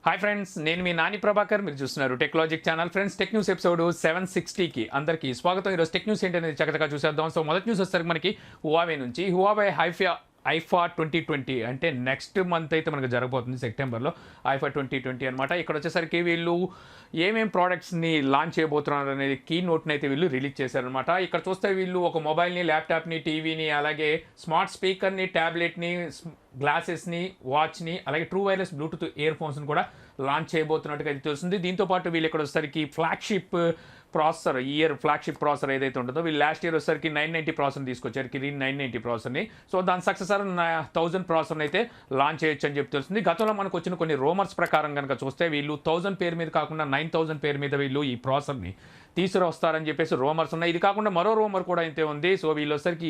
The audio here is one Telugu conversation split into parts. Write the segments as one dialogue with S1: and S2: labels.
S1: హాయ్ ఫ్రెండ్స్, నేను మీ నాని ప్రభాకర్. మీరు చూస్తున్నారు Technologic channel. Friends, tech news episode 760కి అందరికీ స్వాగతం. ఈరోజు టెక్ న్యూస్ ఏంటనేది చక్కగా చూసేద్దాం. సో మొదటి న్యూస్ వచ్చేసరికి మనకి హువావే నుంచి హువావే ఐఫా 2020 అంటే నెక్స్ట్ మంత్ అయితే మనకు జరగబోతుంది సెప్టెంబర్లో ఐఫా 2020 అనమాట. ఇక్కడ వచ్చేసరికి వీళ్ళు ఏమేం ప్రోడక్ట్స్ని లాంచ్ చేయబోతున్నారు అనేది కీ నోట్ని అయితే వీళ్ళు రిలీజ్ చేశారనమాట. ఇక్కడ చూస్తే వీళ్ళు ఒక మొబైల్ని, ల్యాప్టాప్ని, టీవీని, అలాగే స్మార్ట్ స్పీకర్ని, ట్యాబ్లెట్ని, గ్లాసెస్ని, వాచ్ని, అలాగే ట్రూ వైర్లెస్ బ్లూటూత్ ఇయర్ ఫోన్స్ని కూడా లాంచ్ చేయబోతున్నట్టుగా అయితే తెలుస్తుంది. దీంతోపాటు వీళ్ళు ఇక్కడ వచ్చేసరికి ఫ్లాగ్షిప్ ప్రాసెసర్, ఫ్లాగ్షిప్ ప్రాసెసర్ ఏదైతే ఉంటుందో వీళ్ళు లాస్ట్ ఇయర్ వచ్చేసరికి 990 ప్రాసెసర్ తీసుకొచ్చారు, కిరిన్ 990 ప్రాసెసర్ని. సో దాని సక్సెసర్ 1000 ప్రాసెసర్ని అయితే లాంచ్ చేయొచ్చు అని చెప్పి తెలుస్తుంది. గతంలో మనకు వచ్చిన కొన్ని రూమర్స్ ప్రకారం కనుక చూస్తే వీళ్ళు 1000 పేరు మీద కాకుండా 9000 పేరు మీద వీళ్ళు ఈ ప్రాసెసర్ని తీసుకొస్తారని చెప్పేసి రూమర్స్ ఉన్నాయి. ఇది కాకుండా మరో రూమర్ కూడా అయితే ఉంది. సో వీళ్ళు వచ్చేసరికి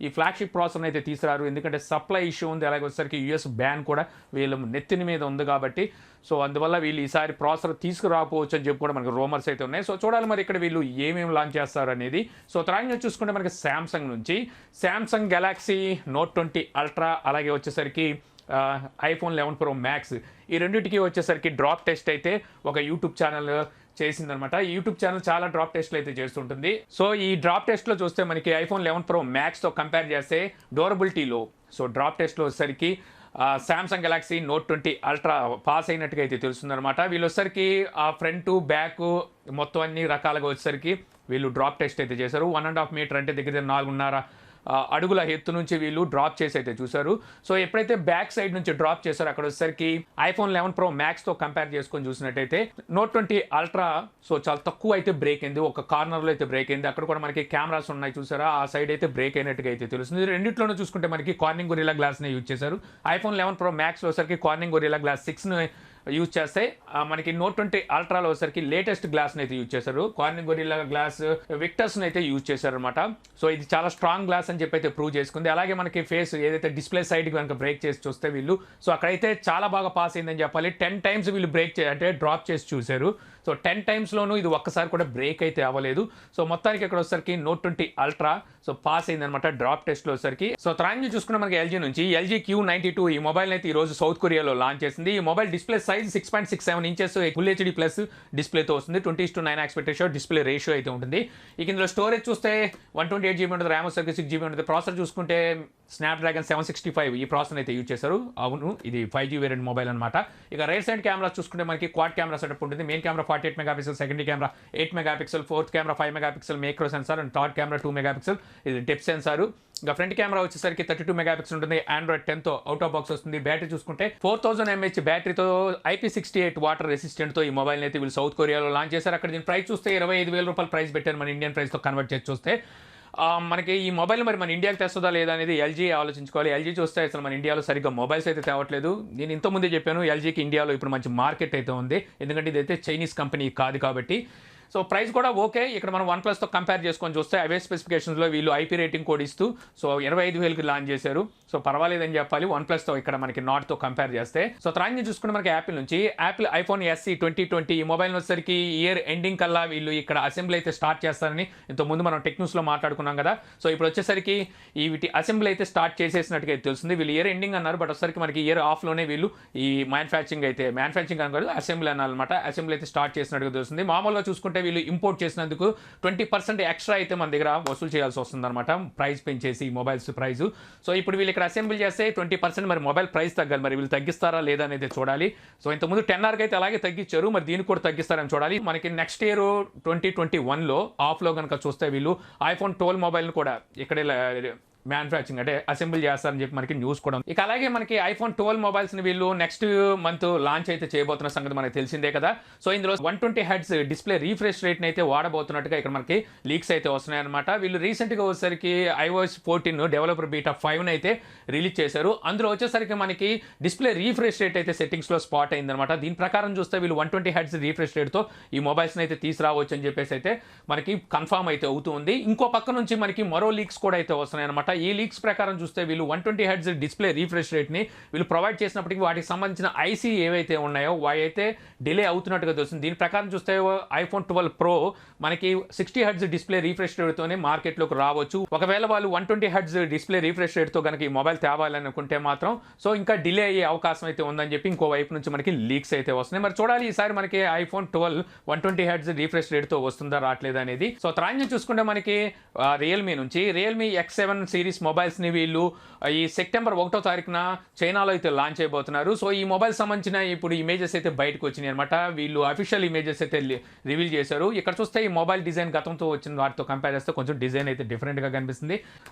S1: ఈ ఫ్లాగ్షిప్ ప్రాసెసర్ని అయితే తీసుకురారు, ఎందుకంటే సప్లై ఇష్యూ ఉంది. అలాగే వచ్చేసరికి యూఎస్ బ్యాన్ కూడా వీళ్ళ నెత్తిని మీద ఉంది కాబట్టి సో అందువల్ల వీళ్ళు ఈసారి ప్రాసెసర్ తీసుకురాకపోవచ్చు అని చెప్పి కూడా మనకు రూమర్స్ అయితే ఉన్నాయి. సో చూడాలి మరి ఇక్కడ వీళ్ళు ఏమేమి లాంచ్ చేస్తారు అనేది. సో త్వరగా చూసుకుంటే మనకి శాంసంగ్ గెలాక్సీ నోట్ 20 అల్ట్రా, అలాగే వచ్చేసరికి ఐఫోన్ 11 Pro Max, ఈ రెండింటికి వచ్చేసరికి డ్రాప్ టెస్ట్ అయితే ఒక యూట్యూబ్ ఛానల్ చేసిందనమాట. ఈ యూట్యూబ్ ఛానల్ చాలా డ్రాప్ టెస్ట్లు అయితే చేస్తుంటుంది. సో ఈ డ్రాప్ టెస్ట్లో చూస్తే మనకి ఐఫోన్ 11 Pro Maxతో కంపేర్ చేస్తే డ్యూరబిలిటీలో డ్రాప్ టెస్ట్లో వచ్చేసరికి Samsung Galaxy note 20 ultra pass అయినట్టుగా అయితే తెలుస్తుందన్నమాట. వీళ్ళు వచ్చేసరికి ఆ ఫ్రంట్ బ్యాక్ మొత్తం అన్ని రకాలుగా వచ్చేసరికి వీళ్ళు డ్రాప్ టెస్ట్ అయితే చేశారు. 1.5 మీటర్ అంటే దగ్గర 4.5 అడుగుల ఎత్తు నుంచి వీళ్ళు డ్రాప్ చేసి అయితే చూశారు. సో ఎప్పుడైతే బ్యాక్ సైడ్ నుంచి డ్రాప్ చేశారో అక్కడ వచ్చేసరికి ఐఫోన్ 11 Pro Maxతో కంపేర్ చేసుకొని చూసినట్టయితే నోట్ 20 అల్ట్రా చాలా తక్కువ అయితే బ్రేక్ అయింది, ఒక కార్నర్లో అయితే బ్రేక్ అయింది. అక్కడ కూడా మనకి కెమెరాస్ ఉన్నాయి చూసారా, ఆ సైడ్ అయితే బ్రేక్ అయినట్టుగా అయితే తెలుస్తుంది. రెండిట్లోనూ చూసుకుంటే మనకి కార్నింగ్ గొరిల్లా గ్లాస్ని యూజ్ చేశారు. ఐఫోన్ 11 Pro Maxలో వచ్చేసరికి కార్నింగ్ గొరిల్లా గ్లాస్ 6ను యూజ్ చేస్తే మనకి నోట్ 20 అల్ట్రాలో వచ్చేసరికి లేటెస్ట్ గ్లాస్ని అయితే యూజ్ చేశారు. కార్నింగ్ గొరిల్లా గ్లాస్ విక్టర్స్ని అయితే యూజ్ చేశారనమాట. సో ఇది చాలా స్ట్రాంగ్ గ్లాస్ అని చెప్పి అయితే ప్రూవ్ చేసుకుంది. అలాగే మనకి ఫేస్ ఏదైతే డిస్ప్లే సైడ్కి కనుక బ్రేక్ చేసి చూస్తే వీళ్ళు అక్కడైతే చాలా బాగా పాస్ అయిందని చెప్పాలి. 10 times వీళ్ళు అంటే డ్రాప్ చేసి చూశారు. సో 10 timesలోనూ ఇది ఒక్కసారి కూడా బ్రేక్ అయితే అవ్వలేదు. సో మొత్తానికి ఇక్కడ వచ్చేసరికి నోట్ 20 అల్ట్రా పాస్ అయిందనమాట డ్రాప్ టెస్ట్లో వచ్చేసరికి. సో త్రాంగి చూసుకున్న మనకి ఎల్జీ Q92 ఈ మొబైల్ అయితే ఈ రోజు సౌత్ కొరియాలో లాంచ్ చేసింది. ఈ mobile display size 6.67 inches full HD plus డిస్ప్లేతో వస్తుంది. 20:9 ఆస్పెక్ట్ రేషియో డిస్ప్లే రేషియో అయితే ఉంటుంది. ఇక ఇందులో స్టోరేజ్ చూస్తే 128 GB ఉంటుంది, ర్యామ్ వచ్చేసరికి 6 GB ఉంటుంది. ప్రాసెసర్ చూసుకుంటే స్నాప్డ్రాగన్ 765 ఈ ప్రాసెసర్ అయితే యూజ్ చేశారు. అవును, ఇది 5G వేరియంట్ మొబైల్ అనమాట. ఇక రైట్ సైడ్ కెమెరా చూసుకుంటే మనకి క్వాడ్ కెమెరా సెటప్ ఉంటుంది. Main camera 48 megapixel, secondary camera 8 megapixel, fourth camera 5 megapixel micro sensor and third camera 2 megapixel ఇది డెప్త్ సెన్సార్. ఇంకా ఫ్రంట్ కెమెరా వచ్చేసరికి 32 మెగాపిక్సెల్ ఉంటుంది. Android 10తో అవుట్ ఆఫ్ బాక్స్ వస్తుంది. బ్యాటరీ చూసుకుంటే 4000 mAh బ్యాటరీతో IP68 వాటర్ రెసిస్టెంట్తో ఈ మొబైల్ అయితే వీళ్ళు సౌత్ కొరియాలో లాంచ్ చేశారు. అక్కడ దీని ప్రైస్ చూస్తే 25,000 రూపాయలు ప్రైస్ పెట్టారు. మన ఇండియన్ ప్రైస్తో కన్వర్ట్ చేసి చూస్తే మనకి ఈ మొబైల్ మరి మన ఇండియాకి తెస్తుందా లేదా అనేది ఎల్జీ ఆలోచించుకోవాలి. ఎల్జీ చూస్తే అసలు మన ఇండియాలో సరిగ్గా మొబైల్స్ అయితే తేవట్లేదు. నేను ఇంతకుముందే చెప్పాను, ఎల్జీకి ఇండియాలో ఇప్పుడు మంచి మార్కెట్ అయితే ఉంది, ఎందుకంటే ఇదైతే చైనీస్ కంపెనీ కాదు కాబట్టి. సో ప్రైస్ కూడా ఓకే. ఇక్కడ మనం OnePlusతో కంపేర్ చేసుకొని చూస్తే అవే స్పెసిఫికేషన్స్లో వీళ్ళు IP రేటింగ్ కోడ్ ఇస్తూ 25,000కి లాంచ్ చేశారు. సో పర్వాలేదని చెప్పాలి OnePlusతో ఇక్కడ మనకి నాట్తో కంపేర్ చేస్తే. సో త్రాంగి చూసుకుంటే మనకి యాపిల్ ఐఫోన్ SE 2020 ఈ మొబైల్ వచ్చేసరికి ఇయర్ ఎండింగ్ కల్లా వీళ్ళు ఇక్కడ అసెంబ్లీ అయితే స్టార్ట్ చేస్తారని ఇంతకుముందు మనం టెక్న్యూస్లో మాట్లాడుకున్నాం కదా. సో ఇప్పుడు వచ్చేసరికి వీటి అసెంబ్లీ అయితే స్టార్ట్ చేసేసినట్టుగా తెలుస్తుంది. వీళ్ళు ఇయర్ ఎండింగ్ అన్నారు, బట్ వచ్చేసరికి మనకి ఇయర్ ఆఫ్లోనే వీళ్ళు ఈ మ్యానుఫ్యాక్చరింగ్ అనుకోవాలి, అసెంబ్లీ అన్నమాట. అసెంబ్లీ అయితే స్టార్ట్ చేసినట్టుగా తెలుస్తుంది. మామూలుగా చూసుకుంటే వీళ్ళు ఇంపోర్ట్ చేసినందుకు 20% ఎక్స్ట్రా అయితే మన దగ్గర వసూలు చేయాల్సి వస్తుంది అనమాట, ప్రైస్ పెంచేసి మొబైల్స్ ప్రైస్. సో ఇప్పుడు వీళ్ళు ఇక్కడ అసెంబ్లీ చేస్తే 20% మరి మొబైల్ ప్రైస్ తగ్గాలి. మరి వీళ్ళు తగ్గిస్తారా లేదా అనేది చూడాలి. సో ఇంతకుముందు 10R అయితే అలాగే తగ్గించారు, మరి దీనికి కూడా తగ్గిస్తారని చూడాలి. మనకి నెక్స్ట్ ఇయర్ 2021లో ఆఫ్లో కనుక చూస్తే వీళ్ళు ఐఫోన్ 12 మొబైల్ని కూడా ఇక్కడే మ్యానుఫ్యాక్చరింగ్ అంటే అసెంబ్లీ చేస్తారని చెప్పి మనకి న్యూస్ కూడా ఉంది. ఇక అలాగే మనకి ఐఫోన్ 12 మొబైల్స్ని వీళ్ళు నెక్స్ట్ మంత్ లాంచ్ అయితే చేయబోతున్న సంగతి మనకి తెలిసిందే కదా. సో ఇందులో 120 Hz డిస్ప్లే రీఫ్రెష్ రేట్ని అయితే వాడబోతున్నట్టుగా ఇక్కడ మనకి లీక్స్ అయితే వస్తున్నాయన్నమాట. వీళ్ళు రీసెంట్గా వచ్చేసరికి iOS 14 డెవలపర్ బీటా 5 అయితే రిలీజ్ చేశారు. అందులో వచ్చేసరికి మనకి డిస్ప్లే రీఫ్రెష్ రేట్ అయితే సెట్టింగ్స్లో స్పాట్ అయిందనమాట. దీని ప్రకారం చూస్తే వీళ్ళు 120 Hz రీఫ్రెష్ రేట్తో ఈ మొబైల్స్ని అయితే తీసుకురావచ్చు అని చెప్పేసి అయితే మనకి కన్ఫామ్ అయితే అవుతుంది. ఇంకో పక్క నుంచి మనకి మరో లీక్స్ కూడా అయితే వస్తున్నాయి అనమాట. ఈ లీక్స్ ప్రకారం చూస్తే వీళ్ళు 120 Hz డిస్ప్లే రీఫ్రెష్ రేట్ని వీళ్ళు ప్రొవైడ్ చేసినప్పటికీ వాటికి సంబంధించిన ఐసీ ఏవైతే ఉన్నాయో అవి అయితే డిలే అవుతున్నట్టుగా తెలుస్తుంది. దీని ప్రకారం చూస్తే iPhone 12 Pro మనకి 60 Hz డిస్ప్లే రీఫ్రెష్ రేట్తోనే మార్కెట్లోకి రావచ్చు. ఒకవేళ వాళ్ళు 120 Hz డిస్ప్లే రీఫ్రెష్ రేట్తో కనుక ఈ మొబైల్ తేవాలని అనుకుంటే మాత్రం సో ఇంకా డిలే అయ్యే అవకాశం అయితే ఉందని చెప్పి ఇంకో వైపు నుంచి మనకి లీక్స్ అయితే వస్తున్నాయి. మరి చూడాలి ఈసారి మనకి iPhone 12 120 Hz రీఫ్రెష్ రేట్తో వస్తుందా రావట్లేదా అనేది. సో త్రాన్యం చూసుకుంటే మనకి రియల్మీ నుంచి రియల్మీ X7 సిరీస్ మొబైల్స్ని వీళ్ళు ఈ సెప్టెంబర్ 1వ తారీఖున చైనాలో అయితే లాంచ్ అయిపోతున్నారు. సో ఈ మొబైల్ సంబంధించిన ఇప్పుడు ఇమేజెస్ అయితే బయటకు వచ్చినాయి అనమాట. వీళ్ళు అఫీషియల్ ఇమేజెస్ అయితే రివీల్ చేశారు. ఇక్కడ చూస్తే ఈ మొబైల్ డిజైన్ గతంతో వచ్చిన వాటితో కంపేర్ చేస్తే కొంచెం డిజైన్ అయితే డిఫరెంట్గా కనిపిస్తుంది.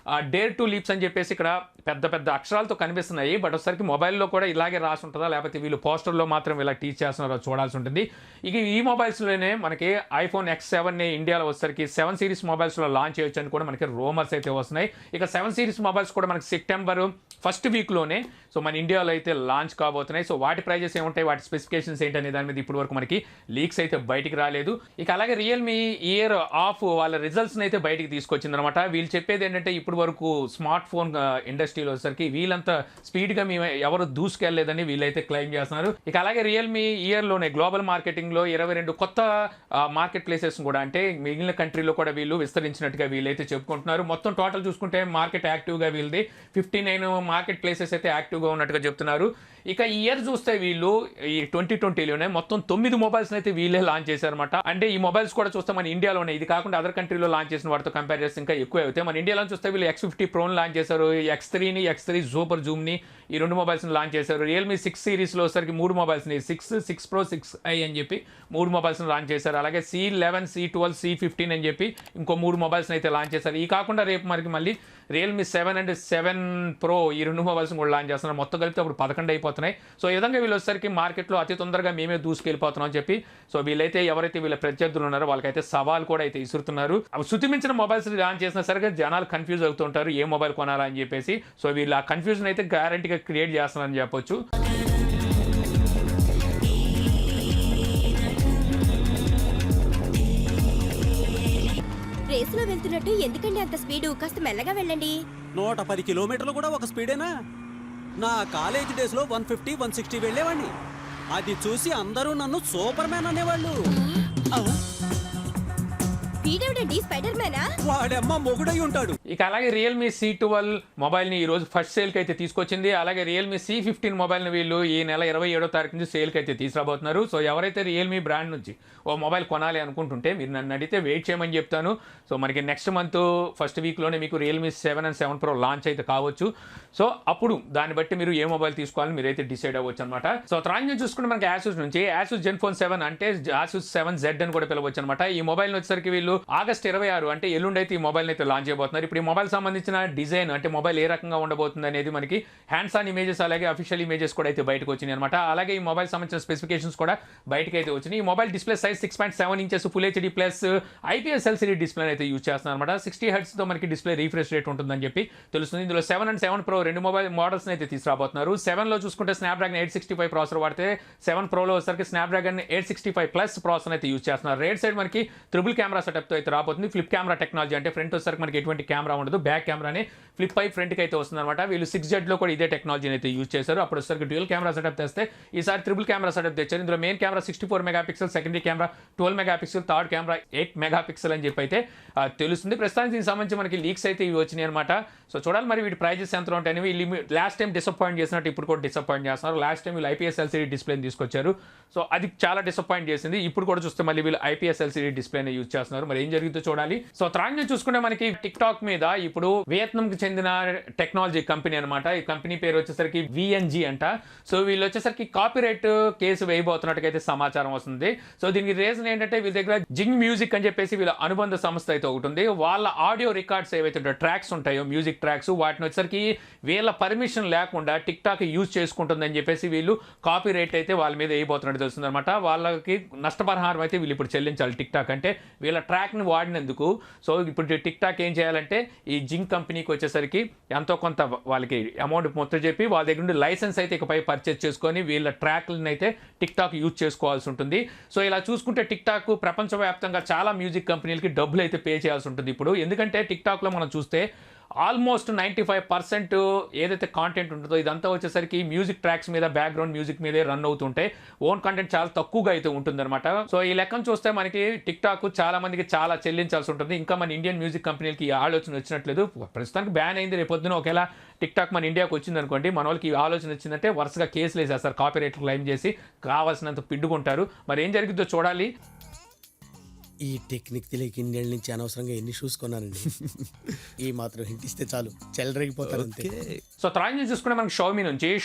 S1: డేర్ టు లీప్స్ అని చెప్పేసి ఇక్కడ పెద్ద పెద్ద అక్షరాలతో కనిపిస్తున్నాయి. బట్ ఒకసారికి మొబైల్లో కూడా ఇలాగే రాసి ఉంటుందా లేకపోతే వీళ్ళు పోస్టర్లో మాత్రం ఇలా టీచ్ చేస్తున్నారో చూడాల్సి ఉంటుంది. ఇక ఈ మొబైల్స్లోనే మనకి iPhone X7 ఇండియాలో వచ్చేసరికి 7 సిరీస్ మొబైల్స్లో లాంచ్ చేయొచ్చు అని కూడా మనకి రూమర్స్ అయితే వస్తున్నాయి. ఇక 7 సిరీస్ మొబైల్స్ కూడా మనకి సెప్టెంబర్ ఫస్ట్ వీక్లోనే సో మన ఇండియాలో అయితే లాంచ్ కాబోతున్నాయి. సో వాటి ప్రైజెస్ ఏముంటాయి, వాటి స్పెసిఫికేషన్స్ ఏంటనే దాని మీద ఇప్పటి వరకు మనకి లీక్స్ అయితే బయటికి రాలేదు. ఇక అలాగే రియల్మీ ఇయర్ ఆఫ్ వాళ్ళ రిజల్ట్స్ని అయితే బయటికి తీసుకొచ్చింది అనమాట. వీళ్ళు చెప్పేది ఏంటంటే ఇప్పటి వరకు స్మార్ట్ ఫోన్ ఇండస్ట్రీలో వచ్చేసరికి వీళ్ళంతా స్పీడ్గా మేము ఎవరు దూసుకెళ్లేదని వీళ్ళైతే క్లెయిమ్ చేస్తున్నారు. ఇక అలాగే రియల్మీ ఇయర్లోనే గ్లోబల్ మార్కెటింగ్లో 22 కొత్త మార్కెట్ ప్లేసెస్ కూడా అంటే మిగిలిన కంట్రీలో కూడా వీళ్ళు విస్తరించినట్టుగా వీళ్ళైతే చెప్పుకుంటున్నారు. మొత్తం టోటల్ చూసుకుంటే మార్కెట్ యాక్టివ్గా వీళ్ళది 59 మార్కెట్ ప్లేసెస్ అయితే యాక్టివ్గా ఉన్నట్టుగా చెప్తున్నారు. ఇక ఈ ఇయర్ చూస్తే వీళ్ళు ఈ 2020లోనే మొత్తం 9 మొబైల్స్ అయితే వీళ్ళే లాంచ్ చేశారన్నమాట. అంటే ఈ మొబైల్స్ కూడా చూస్తే మన ఇండియాలోనే, ఇది కాకుండా అదర్ కంట్రీలో లాంచ్ చేసిన వాటితో కంపేర్ చేస్తే ఇంకా ఎక్కువ అవుతాయి. మన ఇండియాలో చూస్తే వీళ్ళు X50 Proని లాంచ్ చేశారు, X3 సూపర్ జూమ్ని ఈ 2 మొబైల్స్ని లాంచ్ చేశారు. రియల్మీ 6 సిరీస్లో వచ్చేసరికి 3 మొబైల్స్ని 6 Pro 6i అని చెప్పి 3 మొబైల్స్ని లాంచ్ చేశారు. అలాగే C11 C12 C15 అని చెప్పి ఇంకో 3 మొబైల్స్ని అయితే లాంచ్ చేశారు. ఈ కాకుండా రేపు మనకి మళ్ళీ రియల్మీ 7 అండ్ 7 Pro ఈ 2 మొబైల్స్ని కూడా లాంచ్ చేస్తున్నారు. మొత్తం కలిపితే అప్పుడు 11 అయిపోతున్నాయి. సో ఈ విధంగా వీళ్ళు వచ్చేసరికి మార్కెట్లో అతి తొందరగా మేమే దూసుకెళ్ళిపోతున్నాం అని చెప్పి సో వీళ్ళైతే ఎవరైతే వీళ్ళ ప్రత్యర్థులు ఉన్నారో వాళ్ళకైతే సవాల్ కూడా అయితే ఇసురుతున్నారు. శృతిమించిన మొబైల్స్ లాంచ్ చేసినా సరే జనాలు కన్ఫ్యూజ్ అవుతుంటారు ఏ మొబైల్ కొనాలా అని చెప్పేసి. సో వీళ్ళు ఆ కన్ఫ్యూజన్ అయితే గ్యారంటీగా క్రియేట్ చేస్తున్నారని చెప్పొచ్చు.
S2: రేసులో వెళ్తున్నట్టు ఎందుకండి అంత స్పీడు? కాస్త మెల్లగా వెళ్ళండి.
S3: 110 కిలోమీటర్లు కూడా ఒక స్పీడేనా? నా కాలేజ్ డేస్లో 150 160 వెళ్ళేవాడిని. అది చూసి అందరూ నన్ను సూపర్ మ్యాన్ అనేవాళ్ళు.
S2: వీడెవడండి, స్పైడర్ మ్యానా?
S3: వాడమ్మ మొగుడై ఉంటాడు.
S1: ఇక అలాగే రియల్మీ C12 మొబైల్ని ఈరోజు ఫస్ట్ సేల్కి అయితే తీసుకొచ్చింది. అలాగే రియల్మీ C15 మొబైల్ని వీళ్ళు ఈ నెల 27వ తారీఖు నుంచి సేల్కి అయితే తీసుకురాబోతున్నారు. సో ఎవరైతే రియల్మీ బ్రాండ్ నుంచి ఓ మొబైల్ కొనాలి అనుకుంటుంటే మీరు నన్ను అడిగితే వెయిట్ చేయమని చెప్తాను. సో మనకి నెక్స్ట్ మంత్ ఫస్ట్ వీక్లోనే మీకు రియల్మీ 7 అండ్ 7 Pro లాంచ్ అయితే కావచ్చు. సో అప్పుడు దాన్ని బట్టి మీరు ఏ మొబైల్ తీసుకోవాలని మీరైతే డిసైడ్ అవ్వచ్చు అనమాట. సో త్రాన్యం చూసుకుంటే మనకి Asus నుంచి Asus Zenfone 7 అంటే Asus 7Z అని కూడా పిలవచ్చు అనమాట. ఈ మొబైల్ వచ్చేసరికి వీళ్ళు ఆగస్ట్ 26 అంటే ఎల్లుండి అయితే ఈ మొబైల్ని అయితే లాంచ్ చేయబోతున్నారు. ఇప్పుడు ఈ మొబైల్ సంబంధించిన డిజైన్ అంటే మొబైల్ ఏ రకంగా ఉండబోతుంది అనేది మనకి హ్యాండ్స్ ఆన్ ఇమేజెస్ అలాగే అఫీషియల్ ఇమేజెస్ కూడా అయితే బయటకు వచ్చినాయి అనమాట. అలాగే ఈ మొబైల్ సంబంధించిన స్పెసిఫికేషన్స్ కూడా బయటకు అయితే వచ్చినాయి. ఈ mobile display size 6.7 inches full HD plus IPS LCD display అయితే యూజ్ చేస్తున్నారు అనమాట. 60 Hzతో మనకి డిస్ప్లే రీఫ్రెష్ రేట్ ఉంటుందని చెప్పి తెలుస్తుంది. ఇందులో 7 అండ్ 7 Pro 2 మొబైల్ మోడల్స్ అయితే తీసుకురాబోతున్నారు. 7లో చూసుకుంటే స్నాప్డ్రాగన్ 865 ప్రాసెసర్ వాడితే 7 Proలో వచ్చేసరికి స్నాప్డ్రాగన్ 865 ప్లస్ ప్రాసెసర్ అయితే యూజ్ చేస్తున్నారు. రైట్ సైడ్ మనకి ట్రిపుల్ కెమెరా సెటప్తో అయితే రాబోతుంది. ఫ్లిప్ కెమెరా టెక్నాలజీ అంటే ఫ్రంట్ వచ్చేసరికి మనకి ఎటువంటి కెమెరా ఉండదు, బ్యాక్ కెమెరాని ఫ్లిప్ అయి ఫ్రంట్కి అయితే వస్తుంది అనమాట. వీళ్ళు 6Z కూడా ఇదే టెక్నాలజీని అయితే యూజ్ చేశారు. అప్పుడు వచ్చేసరికి డ్యూయల్ కెమెరా సెటప్ తెస్తే ఈసారి ట్రిపుల్ కెమెరా సెటప్ తెచ్చారు. ఇందులో main camera 64 megapixel, secondary camera 12 megapixel, third camera 8 megapixel అని చెప్పి అయితే తెలుస్తుంది. ప్రస్తుతానికి దీనికి సంబంధించి మనకి లీక్స్ అయితే ఇవి వచ్చినాయి అనమాట. సో చూడాలి మరి వీటి ప్రైజెస్ ఎంత ఉంటాయని. వీళ్ళు లాస్ట్ టైం డిసప్పాయింట్ చేసినట్టు ఇప్పుడు కూడా డిసప్పాయింట్ చేస్తున్నారు. లాస్ట్ టైం వీళ్ళు IPS LCD డిస్ప్లేని తీసుకొచ్చారు. సో అది చాలా డిసప్పాయింట్ చేసింది. ఇప్పుడు కూడా చూస్తే మళ్ళీ వీళ్ళు IPS LCD డిస్ప్లేని యూజ్ చేస్తున్నారు. మరి ఏం జరిగిందో చూడాలి. సో త్రాన్యం చూసుకుంటే మనకి టిక్ టాక్ మీద ఇప్పుడు వియత్నాంకి చెందిన టెక్నాలజీ కంపెనీ అనమాట. ఈ కంపెనీ పేరు వచ్చేసరికి VNG అంట. సో వీళ్ళు వచ్చేసరికి కాపీరైట్ కేసు వేయబోతున్నట్టుగా సమాచారం వస్తుంది. సో దీనికి రీజన్ ఏంటంటే వీళ్ళ దగ్గర జింగ్ మ్యూజిక్ అని చెప్పేసి వీళ్ళ అనుబంధ సంస్థ అయితే ఒకటి ఉంది. వాళ్ళ ఆడియో రికార్డ్స్ ఏవైతే ట్రాక్స్ ఉంటాయో మ్యూజిక్ ట్రాక్స్ వాటిని వచ్చేసరికి వీళ్ళ పర్మిషన్ లేకుండా టిక్ టాక్ యూజ్ చేసుకుంటుందని చెప్పేసి వీళ్ళు కాపీరైట్ అయితే వాళ్ళ మీద వేయబోతున్నట్టు తెలుస్తుంది అనమాట. వాళ్ళకి నష్టపరిహారం అయితే వీళ్ళు ఇప్పుడు చెల్లించాలి టిక్ టాక్ అంటే వీళ్ళ ట్రాక్ని వాడినందుకు. సో ఇప్పుడు టిక్ టాక్ ఏం చేయాలంటే ఈ జింగ్ కంపెనీకి వచ్చేసరికి ఎంతో కొంత వాళ్ళకి అమౌంట్ మొత్తం చెప్పి వాళ్ళ దగ్గర నుండి లైసెన్స్ అయితే ఇకపై పర్చేస్ చేసుకొని వీళ్ళ ట్రాక్లను అయితే టిక్ టాక్ యూజ్ చేసుకోవాల్సి ఉంటుంది. సో ఇలా చూసుకుంటే టిక్ టాక్ ప్రపంచవ్యాప్తంగా చాలా మ్యూజిక్ కంపెనీలకి డబ్బులు అయితే పే చేయాల్సి ఉంటుంది ఇప్పుడు. ఎందుకంటే టిక్ టాక్లో మనం చూస్తే ఆల్మోస్ట్ 95% ఏదైతే కాంటెంట్ ఉంటుందో ఇదంతా వచ్చేసరికి మ్యూజిక్ ట్రాక్స్ మీద బ్యాక్గ్రౌండ్ మ్యూజిక్ మీదే రన్ అవుతుంటే ఓన్ కంటెంట్ చాలా తక్కువగా అయితే ఉంటుందన్నమాట. సో ఈ లెక్కను చూస్తే మనకి టిక్ టాక్ చాలా మందికి చాలా చెల్లించాల్సి ఉంటుంది. ఇంకా మన ఇండియన్ మ్యూజిక్ కంపెనీలకి ఈ ఆలోచన వచ్చినట్లేదు. ప్రస్తుతానికి బ్యాన్ అయింది. రేపొద్దున ఒకవేళ టిక్ టాక్ మన ఇండియాకి వచ్చిందనుకోండి, మన వాళ్ళకి ఈ ఆలోచన వచ్చిందంటే వరుసగా కేసులు వేసేస్తారు, కాపీరైట్ క్లెయిమ్ చేసి కావాల్సినంత పిండుకుంటారు. మరి ఏం జరిగిద్దో చూడాలి.
S4: ఈ టెక్నిక్ తెలియక ఇన్నేళ్ళ నుంచి అనవసరంగా ఎన్ని షూస్ కొన్నానండి. ఈ మాత్రం హింట్ ఇస్తే చాలు చెలరేగిపోతారు అంతే.
S1: సో త్రాంజ్ చూసుకుంటే మనకి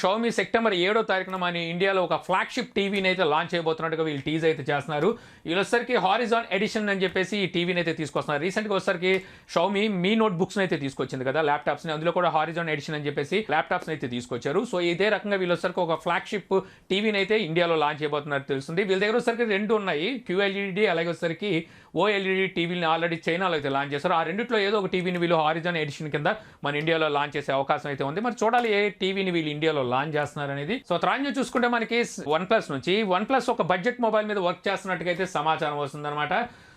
S1: షౌమీ సెప్టెంబర్ 7వ తారీఖున మన ఇండియాలో ఒక ఫ్లాగ్షిప్ టీవీని అయితే లాంచ్ చేయబోతున్నట్టుగా వీళ్ళు టీజ్ అయితే చేస్తున్నారు. వీళ్ళు వచ్చరికి హారిజాన్ ఎడిషన్ అని చెప్పేసి ఈ టీవీని అయితే తీసుకొస్తున్నారు. రీసెంట్గా వచ్చరికి షౌమీ మీ నోట్ బుక్స్ అయితే తీసుకొచ్చింది కదా, ల్యాప్టాప్స్ని, అందులో కూడా హారిజాన్ ఎడిషన్ అని చెప్పేసి ల్యాప్టాప్స్ అయితే తీసుకొచ్చారు. సో ఇదే రకంగా వీళ్ళు వచ్చరికి ఒక ఫ్లాగ్షిప్ టీవీని అయితే ఇండియాలో లాంచ్ చేయబోతున్నట్టు తెలుస్తుంది. వీళ్ళ దగ్గర వచ్చరికి 2 ఉన్నాయి, QLED అలాగే వచ్చరికి OLED టీవీని ఆల్రెడీ చైనాలో అయితే లాంచ్ చేస్తారు. ఆ రెండిట్లో ఏదో ఒక టీవీని వీళ్ళు హారిజాన్ ఎడిషన్ కింద మన ఇండియాలో లాంచ్ చేసే అవకాశం అయితే ఉంది. మరి చూడాలి ఏ టీవీని వీళ్ళు ఇండియాలో లాంచ్ చేస్తున్నారు అనేది. సో త్రాంజ్ చూసుకుంటే మనకి OnePlus ఒక బడ్జెట్ మొబైల్ మీద వర్క్ చేస్తున్నట్టుగా అయితే సమాచారం వస్తుందన్నమాట.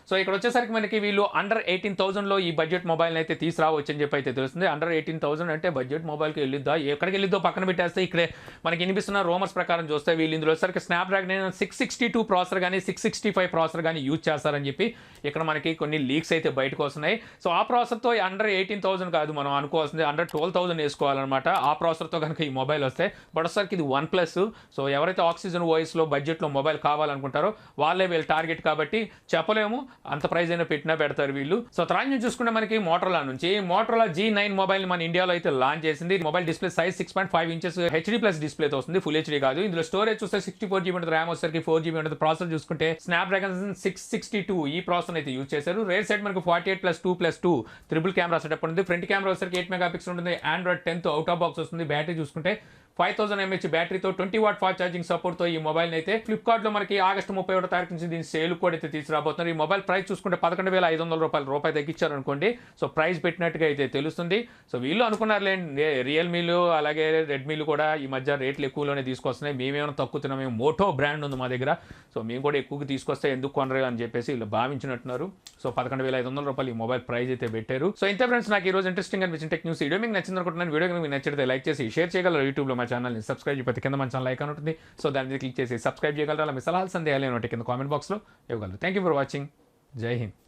S1: సో ఇక్కడ వచ్చేసరికి మనకి వీళ్ళు అండర్ 18,000లో ఈ బడ్జెట్ మొబైల్ అయితే తీసుకురావచ్చు అని చెప్పి అయితే తెలుస్తుంది. అండర్ 18,000 అంటే బడ్జెట్ మొబైల్కి వెళ్ళిద్దా, ఎక్కడికి వెళ్ళిద్దో పక్కన పెట్టేస్తే ఇక్కడే మనకి వినిపిస్తున్న రోమర్స్ ప్రకారం చూస్తే వీళ్ళు ఇందులో వచ్చేసరికి స్నాప్డ్రాగన్ 662 ప్రాసెసర్ కానీ 665 ప్రాసెసర్ కానీ యూజ్ చేస్తారని చెప్పి ఇక్కడ మనకి కొన్ని లీక్స్ అయితే బయటకు వస్తున్నాయి. సో ఆ ప్రాసెసర్తో అండర్ 18,000 కాదు మనం అనుకోవాల్సింది, అండర్ 12,000 వేసుకోవాలన్నమాట. ఆ ప్రాసెసర్తో కనుక ఈ మొబైల్ వస్తే బట్ వచ్చేసరికి ఇది OnePlus. సో ఎవరైతే ఆక్సిజన్ వాయిస్లో బడ్జెట్లో మొబైల్ కావాలనుకుంటారో వాళ్ళే వీళ్ళు టార్గెట్ కాబట్టి చెప్పలేము, అంత ప్రైస్ అయినా పెట్టినా పెడతారు వీళ్ళు. సో త్రాంజ్ చూసుకుంటే మనకి మోటరోలా G9 మొబైల్ మన ఇండియాలో అయితే లాంచ్ చేసింది. Mobile display size 6.5 inches HD+ డిస్ప్లేతో వస్తుంది, ఫుల్ HD కాదు. ఇందులో స్టోరేజ్ చూస్తే 64GB ఉంటుంది, ర్యామ్ వచ్చేసరికి 4GB ఉంటుంది. ప్రాసెసర్ చూసుకుంటే స్నాప్డ్రాగన్ 662 ఈ ప్రాసెసర్ అయితే యూజ్ చేశారు. రేర్ సెట్ మనకు 48+2+2 ట్రిపుల్ కెమెరా సెటప్ ఉంటుంది. ఫ్రంట్ కెమెరా వచ్చేసరికి 8 మెగాపిక్సెల్ ఉంటుంది. Android 10 అవుట్ ఆఫ్ బాక్స్ వస్తుంది. బ్యాటరీ చూసుకుంటే 5000 mAh బ్యాటరీతో 20 వాట్ ఫాస్ట్ ఛార్జింగ్ సపోర్ట్తో ఈ మొబైల్ అయితే ఫ్లిప్కార్ట్లో మనకి ఆగస్టు 31వ తారీఖు నుంచి దీని సేల్ కూడా అయితే తీసుకురాబోతున్నారు. ఈ మొబైల్ ప్రైస్ చూసుకుంటే 11,500 రూపాయలు తగ్గించారు అనుకోండి. సో ప్రైస్ పెట్టినట్టుగా అయితే తెలుస్తుంది. సో వీళ్ళు అనుకున్నారులేండి, రియల్మీలు అలాగే రెడ్మీలు కూడా ఈ మధ్య రేట్లు ఎక్కువలోనే తీసుకొస్తున్నాయి, మేమేమైనా తక్కువ తిన్నాం, మేము మోటో బ్రాండ్ ఉంది మా దగ్గర, సో మేము కూడా ఎక్కువగా తీసుకొస్తే ఎందుకు కొనరు అని చెప్పేసి వీళ్ళు భావించినట్టున్నారు. సో 11,500 రూపాయలు ఈ మొబైల్ ప్రైస్ అయితే పెట్టారు. సో ఇంతే ఫ్రెండ్స్, నాకు ఈ రోజు ఇంట్రెస్టింగ్ అనిపించిన టెక్ న్యూస్ వీడియో మీకు నచ్చింది అనుకుంటున్నాను. వీడియో మీకు నచ్చితే లైక్ చేసి షేర్ చేయగలరు. యూట్యూబ్లో మా ఛానల్ని సబ్స్క్రైబ్ చేయకపోతే కింద మన ఛానల్ ఐకాన్ ఉంటుంది, సో దాని మీద క్లిక్ చేసి సబ్స్క్రైబ్ చేయగలరు. అలా మీ సలహాలు సందేహాలు ఏమంటే కింద కామెంట్ బాక్స్లో ఇవ్వగలరు. Thank you for watching. జై హింద్.